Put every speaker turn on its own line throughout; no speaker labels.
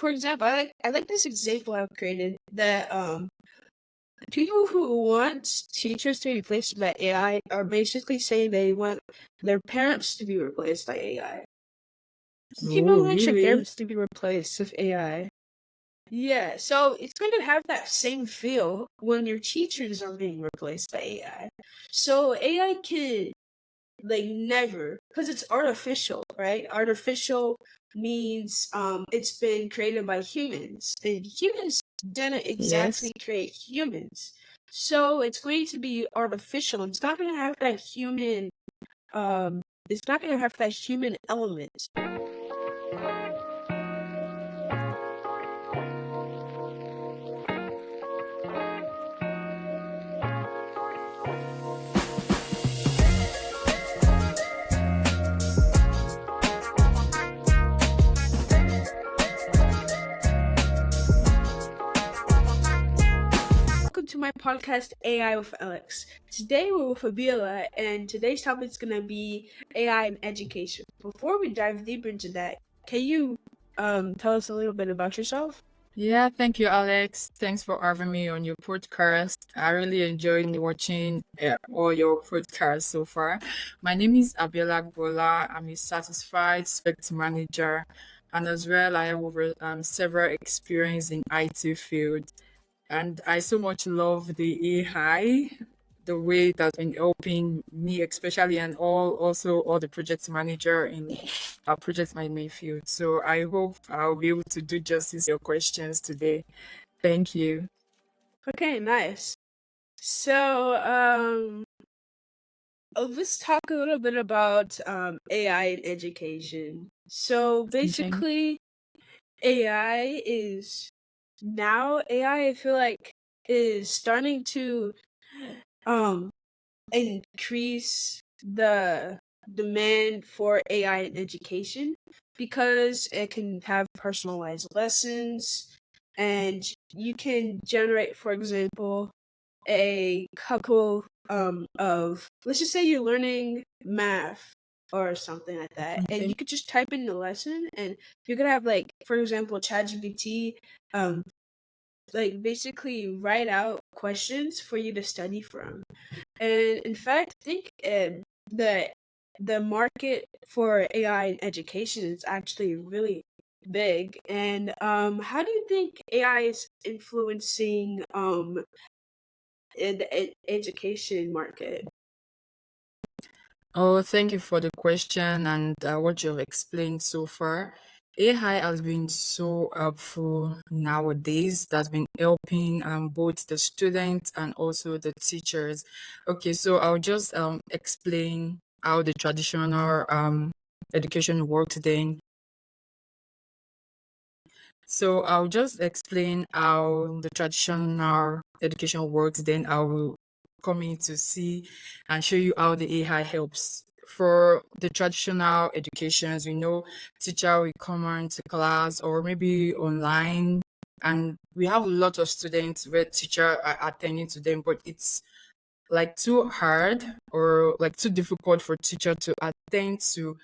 for example, I like this example I've created that people who want teachers to be replaced by AI are basically saying they want their parents to be replaced by AI. People
Oh,
want your
really?
parents to be replaced with AI. Yeah, so it's going to have that same feel when your teachers are being replaced by AI. So AI can like never, because it's artificial, right? Artificial means it's been created by humans, and humans didn't
Yes.
exactly create humans. So it's going to be artificial. It's not going to have that human um it's not going to have that human element. Welcome to my podcast, AI with Alex. Today we're with Abiola, and today's topic is going to be AI in education. Before we dive deeper into that, can you tell us a little bit about yourself?
Yeah, thank you, Alex. Thanks for having me on your podcast. I really enjoyed watching all your podcasts so far. My name is Abiola Bola. I'm a satisfied spec manager, and as well, I have over several experience in IT field. And I so much love the AI, the way it has been helping me, especially, and all the project manager in our project management field. So I hope I'll be able to do justice to your questions today. Thank you.
Okay, nice. So, let's talk a little bit about AI in education. So,
Okay.
basically, AI is now AI, I feel like, is starting to um increase the demand for AI in education because it can have personalized lessons, and you can generate, for example, a couple of, let's just say you're learning math or something like that, and
Okay.
you could just type in the lesson, and you could have, like, for example, ChatGPT um like basically write out questions for you to study from. And in fact, I think the the market for AI in education is actually really big. And how do you think AI is influencing in the education market?
Oh, thank you for the question and what you've explained so far. AI has been so helpful nowadays. That's been helping both the students and also the teachers. Okay, so I'll just explain how the traditional education works then. So I'll just explain how the traditional education works, then I will come in to see and show you how the AI helps. For the traditional educations, teacher will come into class or maybe online, and we have a lot of students where teacher are attending to them, but it's like too hard or like too difficult for teacher to attend to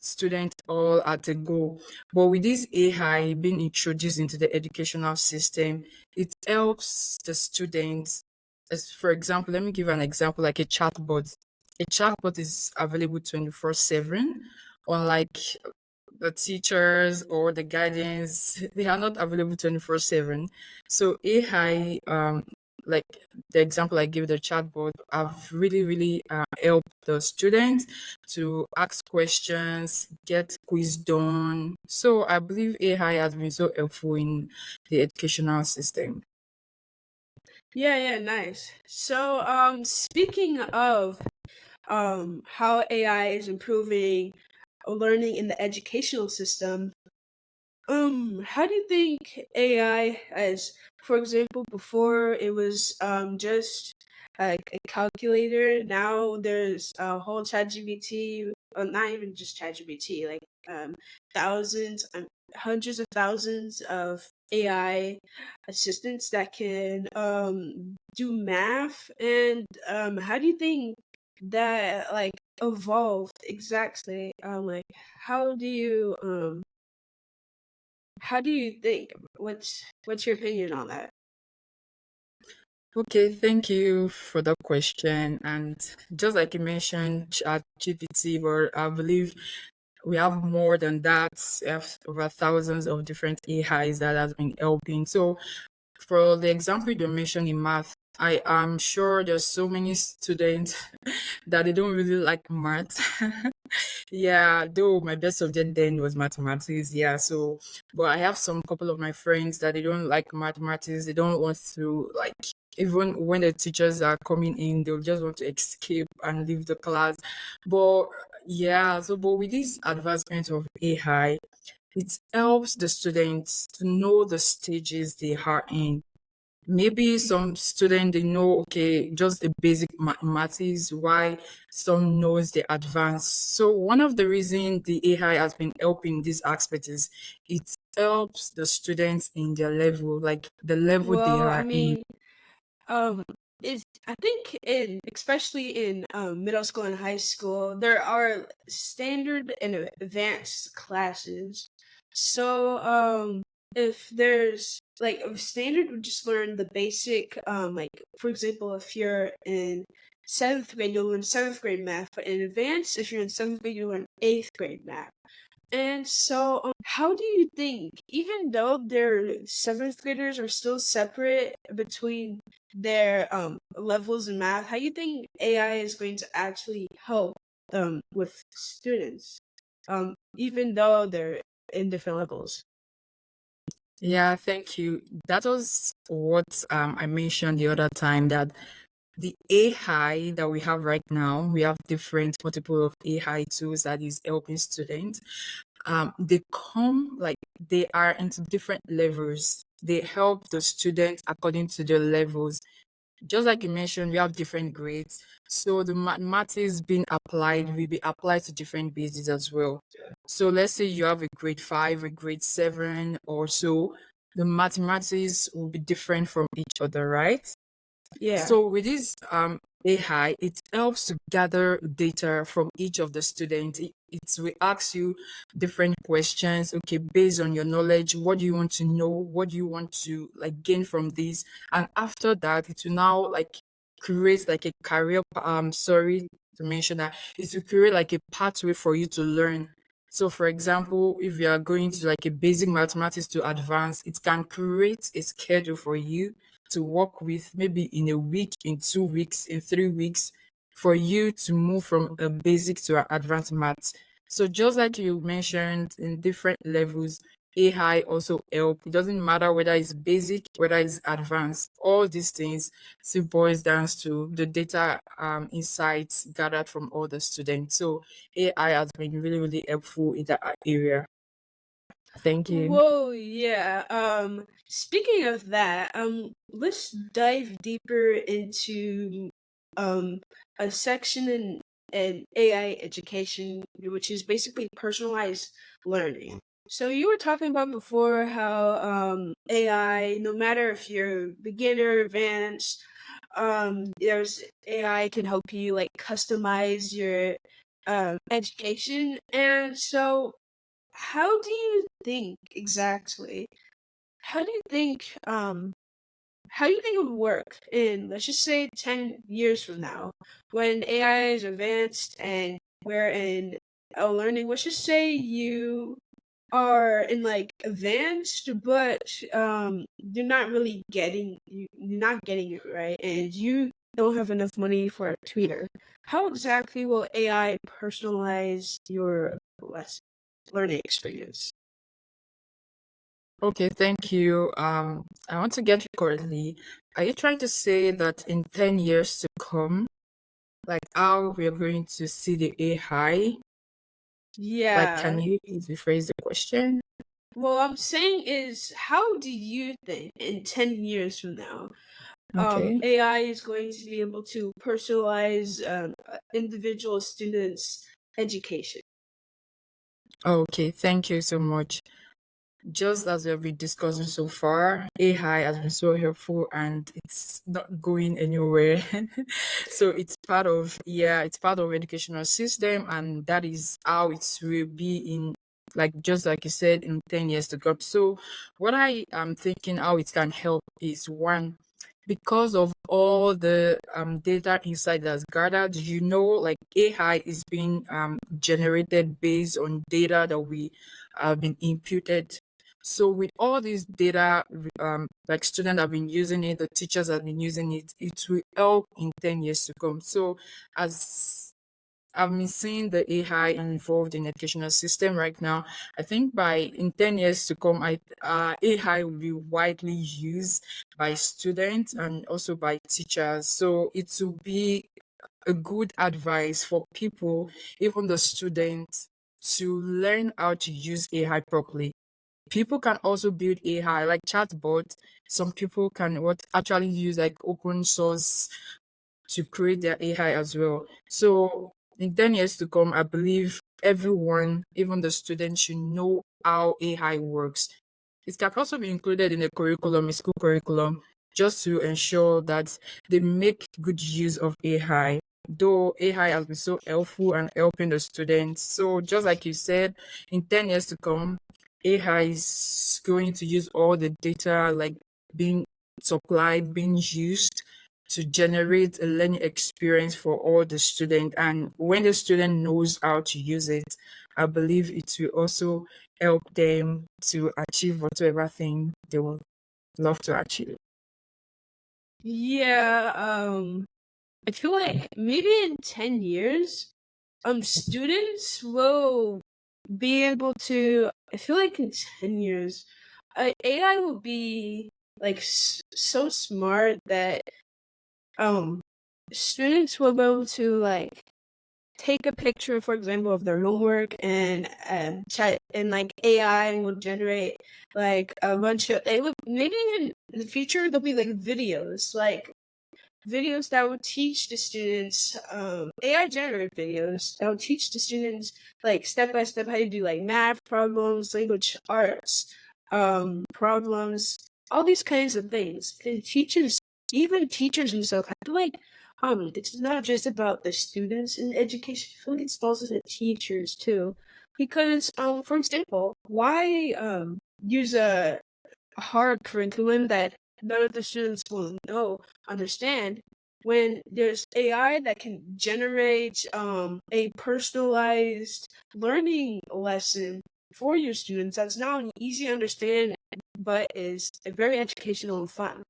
students all at a go. But with this AI being introduced into the educational system, it helps the students. As for example, let me give an example like a chatbot. A chatbot is available 24/7, unlike the teachers or the guardians, they are not available 24/7. So AI, like the example I give the chatbot, have really helped the students to ask questions, get quiz done. So I believe AI has been so helpful in the educational system.
Yeah, yeah, nice. So, speaking of how AI is improving learning in the educational system, how do you think AI as, for example, before it was just like a calculator, now there's a whole ChatGPT, not even just ChatGPT, like thousands and hundreds of thousands of AI assistants that can do math, and how do you think that like evolved exactly? Like how do you How do you think? What's your opinion on that?
Okay, thank you for that question. And just like you mentioned, Chat GPT, but I believe we have more than that. We have over thousands of different AIs that has been helping. So for the example you mentioned in math, I am sure there's so many students that they don't really like math. Yeah, though my best subject then was mathematics. Yeah, so but I have some couple of my friends that they don't like mathematics. They don't want to like even when the teachers are coming in, they'll just want to escape and leave the class. But yeah, so but with this advancement of AI, it helps the students to know the stages they are in. Maybe some student they know okay just the basic mathematics, why some knows the advanced. So one of the reasons the AI has been helping this aspect is it helps the students in their level, like the level they
Well, I
are in.
mean, Um, is I think in especially in middle school and high school, there are standard and advanced classes. So if there's like a standard, we just learn the basic like for example, if you're in seventh grade, you'll learn seventh grade math, but in advanced, if you're in seventh grade, you'll learn eighth grade math. And so, how do you think, even though their seventh graders are still separate between their levels in math, how do you think AI is going to actually help with students, even though they're in different levels?
Yeah, thank you. That was what I mentioned the other time, that the AI that we have right now, we have different multiple of AI tools that is helping students. They come like they are into different levels. They help the student according to their levels. Just like you mentioned, we have different grades. So the mathematics being applied will be applied to different bases as well. So let's say you have a grade 5, a grade 7 or so. The mathematics will be different from each other, right?
Yeah.
So with this AI, it helps to gather data from each of the students. It will ask you different questions. Okay, based on your knowledge, what do you want to know? What do you want to like gain from this? And after that, it will now like create like a career. Sorry to mention that it will create like a pathway for you to learn. So, for example, if you are going to like a basic mathematics to advance, it can create a schedule for you to work with maybe in a week, in 2 weeks, in 3 weeks for you to move from a basic to an advanced maths. So just like you mentioned in different levels, AI also help. It doesn't matter whether it's basic, whether it's advanced. All these things still boils down to the data insights gathered from all the students. So AI has been really, really helpful in that area. Thank you.
Whoa, yeah. Speaking of that, let's dive deeper into um a section in AI education, which is basically personalized learning. So you were talking about before how AI, no matter if you're beginner, advanced, there's AI can help you like customize your education. And so how do you think exactly? How do you think how do you think it would work in, let's just say, 10 years from now when AI is advanced and we're in learning, let's just say you are in like advanced but you're not really you're not getting it right and you don't have enough money for a tutor. How exactly will AI personalize your lesson learning experience?
Okay, thank you. I want to get you correctly. Are you trying to say that in 10 years to come, like how we're going to see the AI? Like, can
Yeah.
you please rephrase the question?
Well, I'm saying is, how do you think in 10 years from now,
Okay.
AI is going to be able to personalize individual students' education?
Okay, thank you so much. Just as we've been discussing so far, AI has been so helpful and it's not going anywhere. So it's part of, yeah, it's part of educational system and that is how it will be in like just like you said, in 10 years to come. So what I am thinking how it can help is one, because of all the data insight that's gathered, like AI is being generated based on data that we have been imputed. So with all this data, like students have been using it, the teachers have been using it, it will help in 10 years to come. So as I've been seeing the AI involved in educational system right now. I think by in 10 years to come, AI will be widely used by students and also by teachers. So it will be a good advice for people, even the students, to learn how to use AI properly. People can also build AI like chatbot. Some people can what actually use like open source to create their AI as well. So in 10 years to come, I believe everyone, even the students, should know how AI works. It can also be included in the curriculum, a school curriculum, just to ensure that they make good use of AI. Though AI has been so helpful and helping the students. So just like you said, in 10 years to come, AI is going to use all the data like being supplied, being used to generate a learning experience for all the student. And when the student knows how to use it, I believe it will also help them to achieve whatever thing they would love to achieve.
Yeah, I feel like maybe in 10 years, students will be able to, I feel like in 10 years, AI will be like so smart that um students will be able to like take a picture, for example, of their homework and chat, and like AI will generate like a bunch of, it would maybe even in the future there'll be like videos that will teach the students, AI generated videos that will teach the students like step by step how to do like math problems, language arts, problems, all these kinds of things. And teachers, even teachers themselves, I feel like it's not just about the students in education. I feel like it's also the teachers too, because for example, why use a hard curriculum that none of the students will understand when there's AI that can generate a personalized learning lesson for your students that's not only easy to understand but is very educational and fun.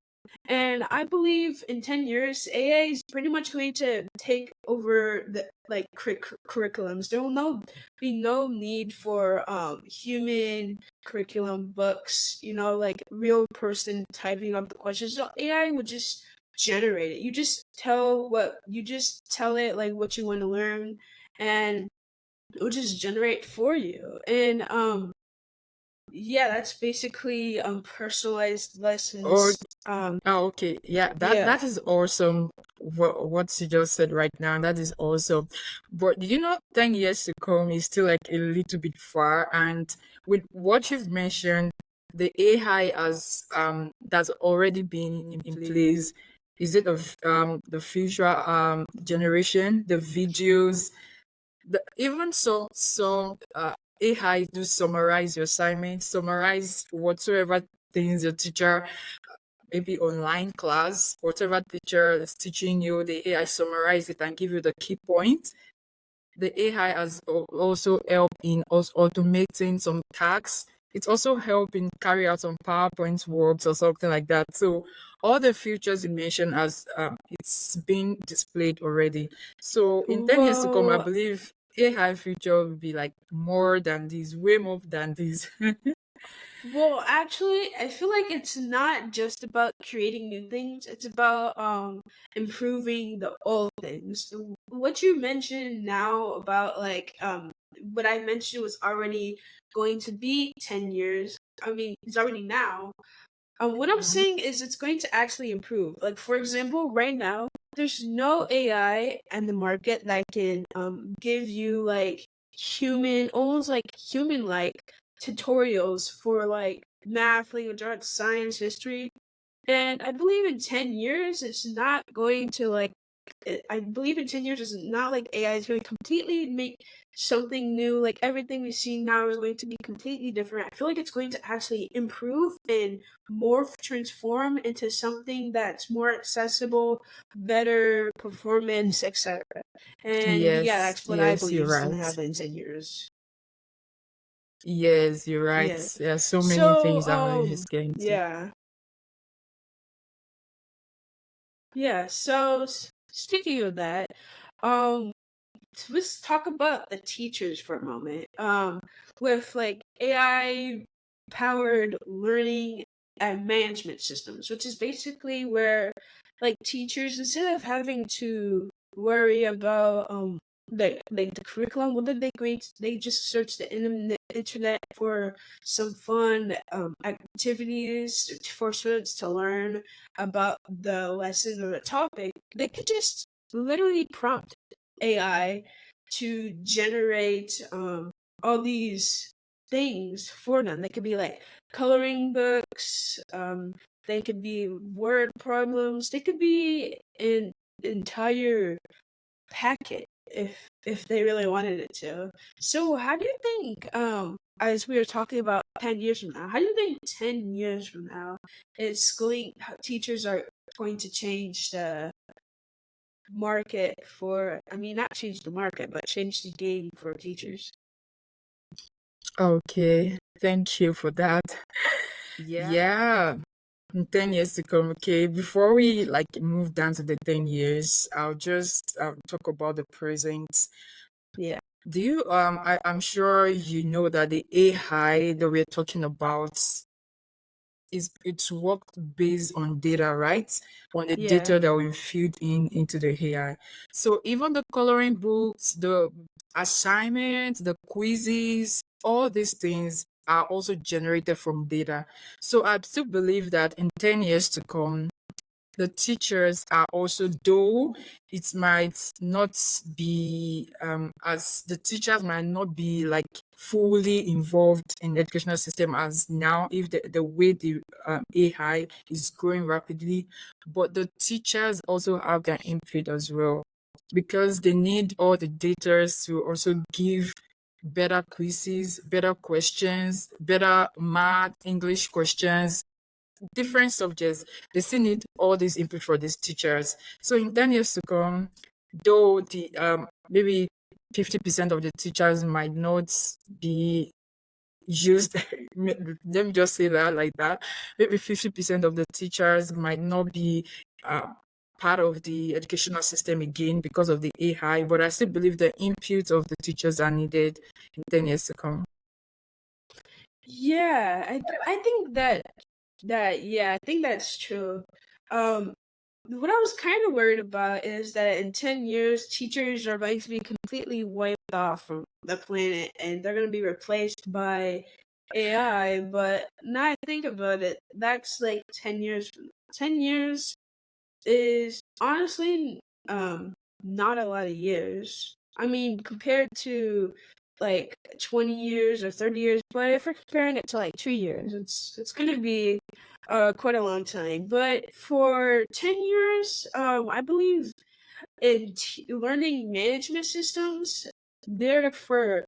And I believe in 10 years, AI is pretty much going to take over the like curriculums. There will be no need for human curriculum books, like real person typing up the questions. So AI would just generate it. You just tell it like what you want to learn, and it will just generate for you. And yeah, that's basically personalized
Or
lessons.
okay, yeah, that
Yeah.
is awesome. What you just said right now, that is awesome. But 10 years to come is still like a little bit far. And with what you've mentioned, the AI has that's already been in place. Is it of the future generation, the videos, even some AI do summarize your assignment, summarize whatsoever things your teacher, maybe online class, whatever teacher is teaching you, the AI summarize it and give you the key points. The AI has also helped in us automating some tasks. It's also helping carry out some PowerPoint works or something like that. So all the features you mentioned as it's been displayed already. So in 10 years to come, I
Well,
believe AI future will be like more than this, way more than this.
actually, I feel like it's not just about creating new things. It's about improving the old things. What you mentioned now about like what I mentioned was already going to be 10 years. I mean, it's already now. What I'm saying is it's going to actually improve. Like for example, right now, there's no AI in the market that can give you like almost like human like tutorials for like math, language arts, science, history. And I believe in 10 years, it's not going to like I believe in 10 years is not like AI is going to completely make something new. Like everything we see now is going to be completely different. I feel like it's going to actually improve and morph, transform into something that's more accessible, better performance, etc. And yeah,
Yes,
that's what I
yes,
believe
you're
is going to
right.
happen in 10 years.
Yes, you're right.
Yeah.
There are so many
So,
things that we're just getting to.
yeah. Yeah. So, speaking of that, um, let's talk about the teachers for a moment. With like AI powered learning and management systems, which is basically where like teachers, instead of having to worry about the curriculum, what did they grade? They just search the internet for some fun activities for students to learn about the lesson or the topic. They could just literally prompt AI to generate all these things for them. They could be like coloring books, they could be word problems, they could be an entire packet if they really wanted it to. So how do you think as we were talking about 10 years from now, how do you think 10 years from now is going teachers are going to change the market for, I mean, not change the market, but change the game for teachers?
Okay, thank you for that.
Yeah.
Yeah, in 10 years to come. Okay, before we like move down to the 10 years, I'll just talk about the present.
Yeah.
Do you I'm sure you know that the AI that we're talking about is it's worked based on data, right? On the
Yeah.
data that we feed in into the AI. So even the coloring books, the assignments, the quizzes, all these things are also generated from data. So I still believe that in 10 years to come, the teachers are also, though it might not be as the teachers might not be like fully involved in the educational system as now, if the way the AI is growing rapidly, but the teachers also have their input as well, because they need all the data to also give better quizzes, better questions, better math, English questions, different subjects. They still need all these input for these teachers. So in 10 years to come, though the maybe 50% of the teachers might not be used, let me just say that like that. Maybe 50% of the teachers might not be part of the educational system again because of the AI, but I still believe the input of the teachers are needed in 10 years to come.
Yeah, I think that yeah, I think that's true. Um, what I was kind of worried about is that in 10 years, teachers are going to be completely wiped off from the planet and they're going to be replaced by AI. But now I think about it, that's like 10 years. 10 years is honestly not a lot of years. I mean, compared to like 20 years or 30 years, but if we're comparing it to like 2 years, it's gonna be quite a long time. But for 10 years, I believe in learning management systems, they're for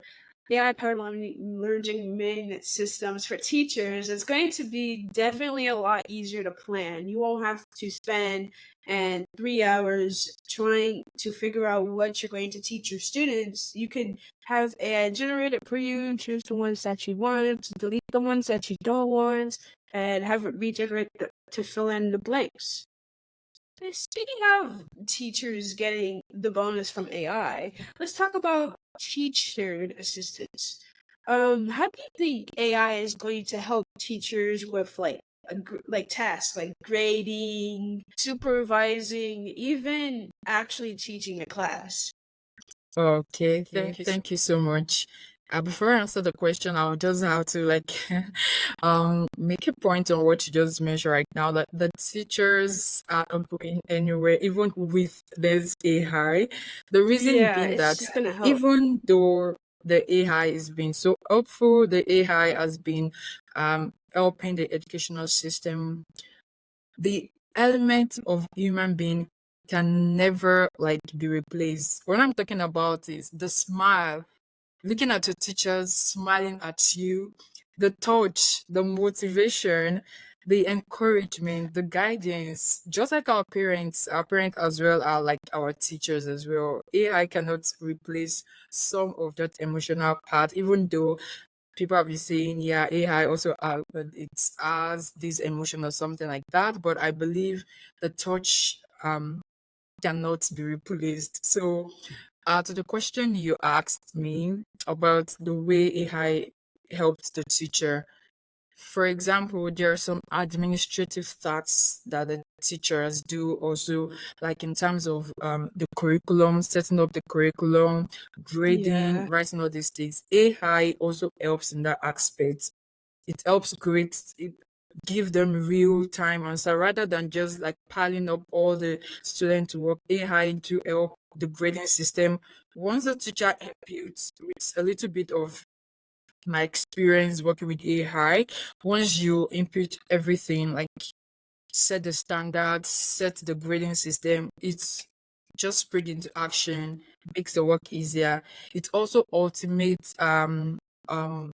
AI-powered learning management systems for teachers. It's going to be definitely a lot easier to plan. You won't have to spend 3 hours trying to figure out what you're going to teach your students. You can have AI generate it for you, choose the ones that you want, delete the ones that you don't want, and have it regenerate to fill in the blanks. Speaking of teachers getting the bonus from AI, let's talk about teacher assistants. How do you think AI is going to help teachers with like tasks like grading, supervising, even actually teaching a class?
Okay,
Okay.
thank you so much. Before I answer the question, I'll just have to like make a point on what you just mentioned right now, that the teachers are not going anywhere even with this AI. The reason
Yeah,
being
it's
that
just gonna help.
even though the AI is being so helpful, the AI has been helping the educational system, the element of human being can never like be replaced. What I'm talking about is the smile, looking at your teachers smiling at you, the touch, the motivation, the encouragement, the guidance. Just like our parents as well are like our teachers as well. AI cannot replace some of that emotional part, even though people have been saying, yeah, AI also it has this emotion or something like that. But I believe the touch cannot be replaced. So, to the question you asked me about the way AI helped the teacher, for example, there are some administrative tasks that the teachers do also, like in terms of the curriculum, setting up the curriculum, grading,
Yeah.
writing all these things. AI also helps in that aspect. It helps create it, give them real time answer rather than just like piling up all the student work. AI to help the grading system. Once the teacher inputs with a little bit of my experience working with AI, once you input everything, like set the standards, set the grading system, it's just spring into action, makes the work easier. It also automates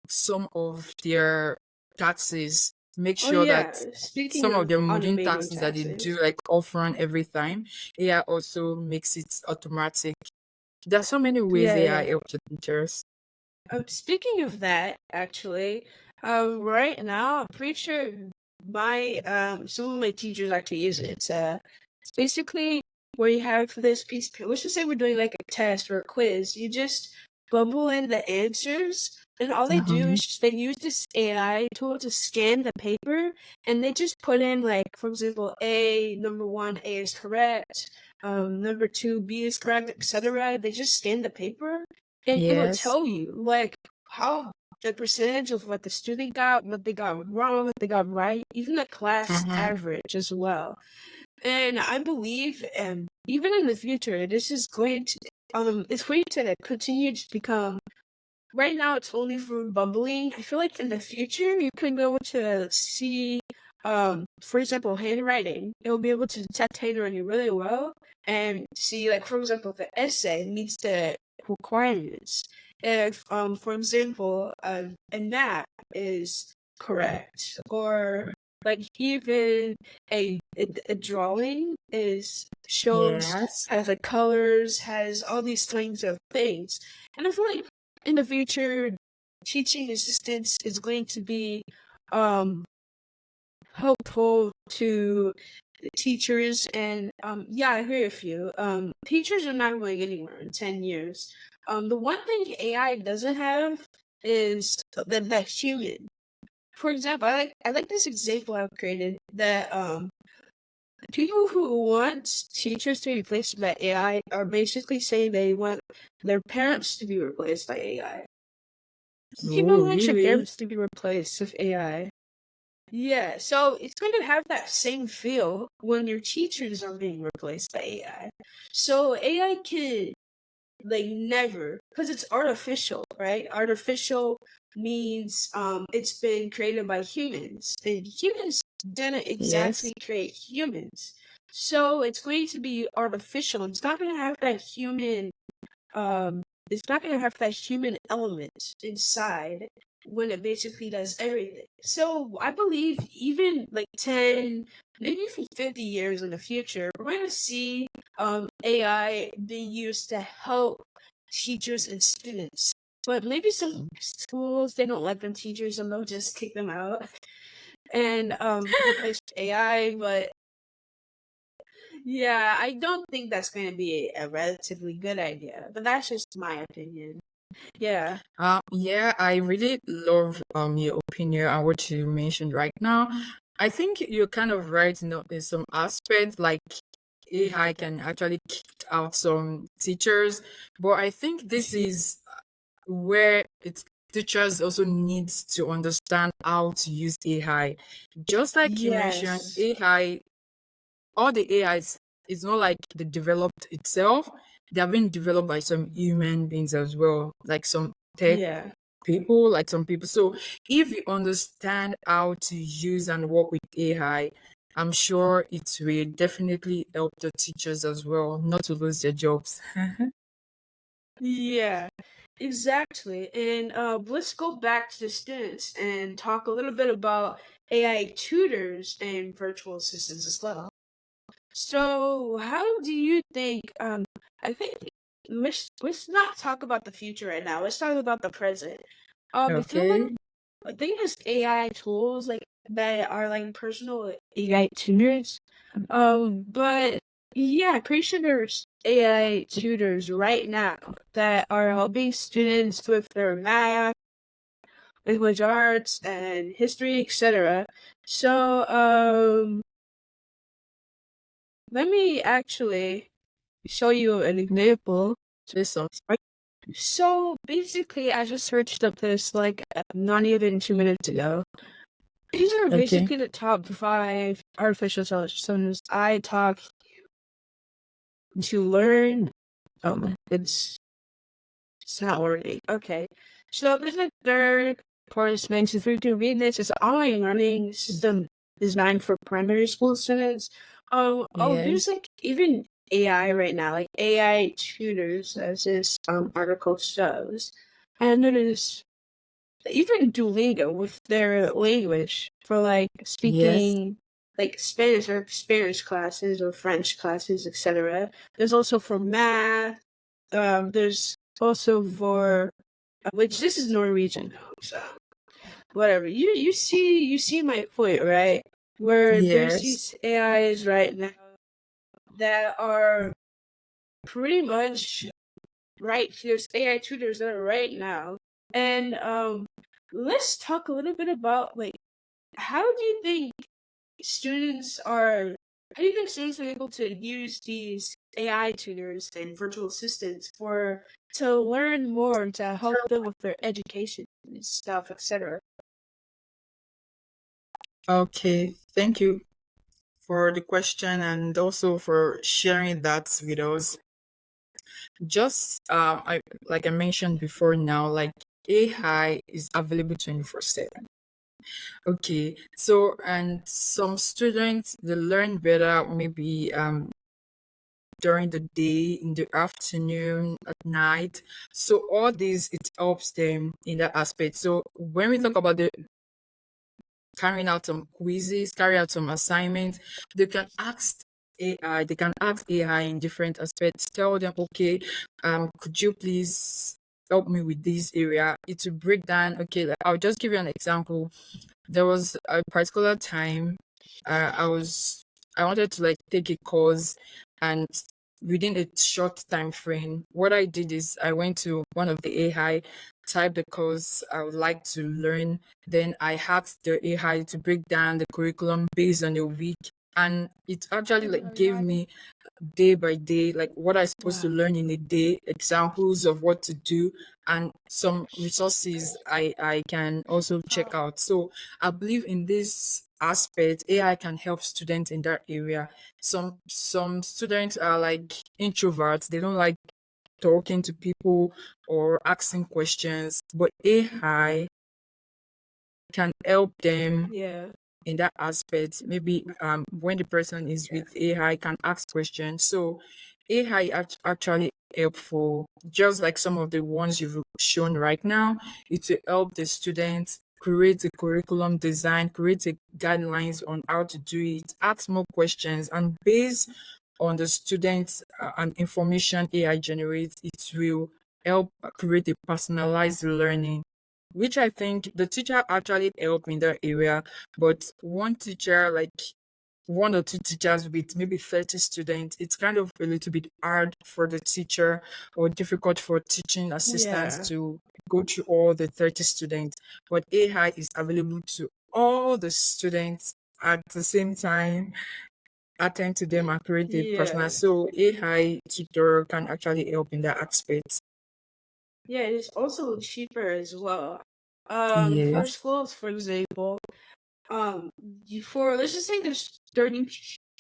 some of their taxes, make
Oh
sure that
yeah. Speaking
some of
of
their mundane
automating
tasks that they do
taxes.
like offline every time, AI also makes it automatic. There are so many ways
Yeah,
AI
yeah.
helps the teachers.
Speaking of that, actually, right now I'm pretty sure my some of my teachers actually use it. It's basically where you have this piece of paper. Let's just say we're doing like a test or a quiz. You just bubble in the answers, and all they do
Mhm.
is just, they use this AI tool to scan the paper, and they just put in like, for example, A number one, A is correct. Number two, B is correct, etc. They just scan the paper and it'll
Yes.
tell you like how the percentage of what the student got, what they got wrong, what they got right, even the class
Mhm.
average as well. And I believe, even in the future, this is going to it's going to continue to become. Right now, it's only for bubbling. I feel like in the future, you could be able to see, for example, handwriting. It'll be able to detect handwriting really well and see, like, for example, if the essay meets the requirements. If, for example, a map is correct, or like even a drawing is shows
Yes.
has like colors, has all these kinds of things, and I feel like in the future, teaching assistance is going to be um helpful to teachers and yeah, I agree with you. Teachers are not going anywhere in 10 years. The one thing AI doesn't have is that human. For example, I like this example I've created that people who want teachers to be replaced by AI are basically saying they want their parents to be replaced by AI.
Oh,
People want your
really?
parents to be replaced with AI. Yeah, so it's going to have that same feel when your teachers are being replaced by AI. So AI can like never, because it's artificial, right? Artificial means it's been created by humans. And humans didn't
Yes.
exactly create humans. So it's going to be artificial. It's not going to have that human um it's not gonna have that human element inside when it basically does everything. So I believe even like 10, maybe even 50 years in the future, we're gonna see AI being used to help teachers and students. But maybe some schools they don't like them teachers and they'll just kick them out and replace with AI, but yeah, I don't think that's going to be a relatively good idea, but that's just my opinion. Yeah.
Yeah, I really love your opinion and what you mentioned right now. I think you're kind of right, in some aspects, like AI can actually kick out some teachers, but I think this is where it's teachers also needs to understand how to use AI. Just like you mentioned,
Yes.
AI, all the AIs, it's not like they developed itself. They have been developed by some human beings as well, like some tech
Yeah.
people, like some people. So if you understand how to use and work with AI, I'm sure it will definitely help the teachers as well not to lose their jobs.
Yeah, exactly. And let's go back to the students and talk a little bit about AI tutors and virtual assistants as well. So, how do you think? I think let's not talk about the future right now. Let's talk about the present. I feel like
Okay.
I think there's AI tools like that are like personal AI tutors. But yeah, I'm pretty sure there's AI tutors right now that are helping students with their math, language arts, and history, etc. So, let me actually show you an example.
This one.
So basically, I just searched up this like not even 2 minutes ago. These are
Okay.
basically the top 5 artificial intelligence I talk to learn. It's not working. Okay. So this is the third participants. If we can read this, it's online learning system designed for primary school students. There's
Yes.
like even AI right now, like AI tutors, as this article shows. And there's even Duolingo with their language for like
Yes.
speaking like Spanish or Spanish classes or French classes, etc. There's also for math. There's also for which this is Norwegian, so whatever. You see my point, right? Where there's
Yes.
these AIs right now that are pretty much right. There's AI tutors that are right now, and let's talk a little bit about like how do you think students are how do you think students are able to use these AI tutors and virtual assistants for to learn more to help them with their education and stuff, etc.
Okay. Thank you for the question and also for sharing that with us. Just I like I mentioned before now, like AI is available 24/7. Okay. So and some students they learn better maybe during the day, in the afternoon, at night. So all these it helps them in that aspect. So when we talk about the carrying out some quizzes, carry out some assignments, they can ask AI, they can ask AI in different aspects, tell them, okay, could you please help me with this area? It will break down, okay, like, I'll just give you an example. There was a particular time uh, I was I wanted to like take a course and within a short time frame, what I did is I went to one of the AI, typed the course I would like to learn. Then I asked the AI to break down the curriculum based on a week. And it actually like gave me day by day, like what I'm supposed to
Wow.
learn in a day, examples of what to do, and some resources I can also check out. So I believe in this aspect, AI can help students in that area. Some students are like introverts; they don't like talking to people or asking questions, but AI can help them
Yeah.
in that aspect. Maybe when the person is with AI can ask questions. So AI actually helpful, just like some of the ones you've shown right now. It will help the students create a curriculum design, create a guidelines on how to do it, ask more questions, and based on the students and information AI generates, it will help create a personalized learning, which I think the teacher actually help in that area. But one teacher, like one or two teachers with maybe 30 students, it's kind of a little bit hard for the teacher or difficult for teaching assistants
Yeah.
to go through all the 30 students. But AI is available to all the students at the same time, attend to them and create a personal.
Yeah.
So AI tutor can actually help in that aspect.
Yeah, it's also cheaper as well. For
Yes.
schools, for example, for let's just say there's 30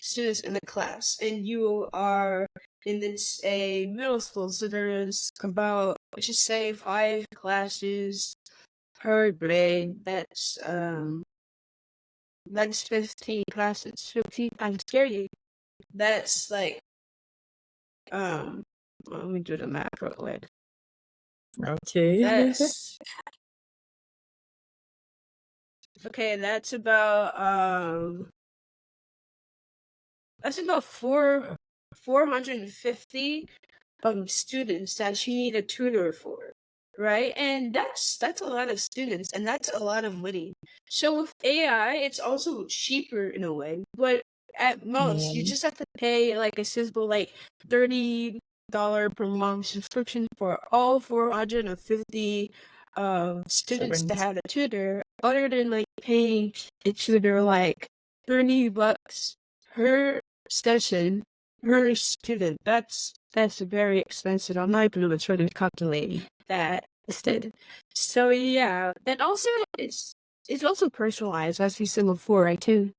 students in the class, and you are in this a middle school, so there's about let's just say 5 classes per grade. That's That's 15 classes. 15 times 30. That's like, let me do the math real quick.
Okay.
That's okay. That's about 450 students that you need a tutor for, right? And that's a lot of students, and that's a lot of money. So with AI, it's also cheaper in a way, but at most you
Yeah.
just have to pay like a simple like $30 per month subscription for all 450 students to
Students.
have a tutor, other than like paying a tutor like $30 per session per student. That's very expensive. I'm not even gonna try to calculate that instead. So yeah, and also it's also personalized, as we said before, right? Too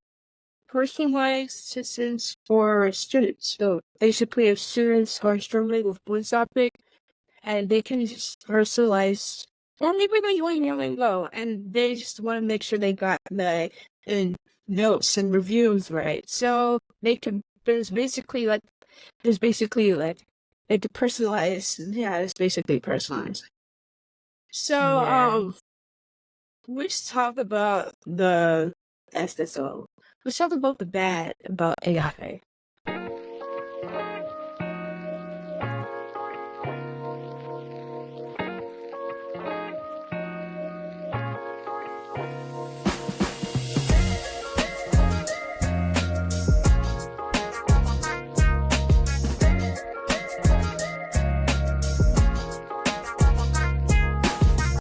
personalized systems for students. So basically, if students are struggling with one topic, and they can just personalize, or maybe they really low, and they just want to make sure they got the notes and reviews right. So they can. There's basically like they could personalize. Yeah, it's basically personalized. So
Yeah.
let's talk about the SSO. Let's talk about the bad about AI.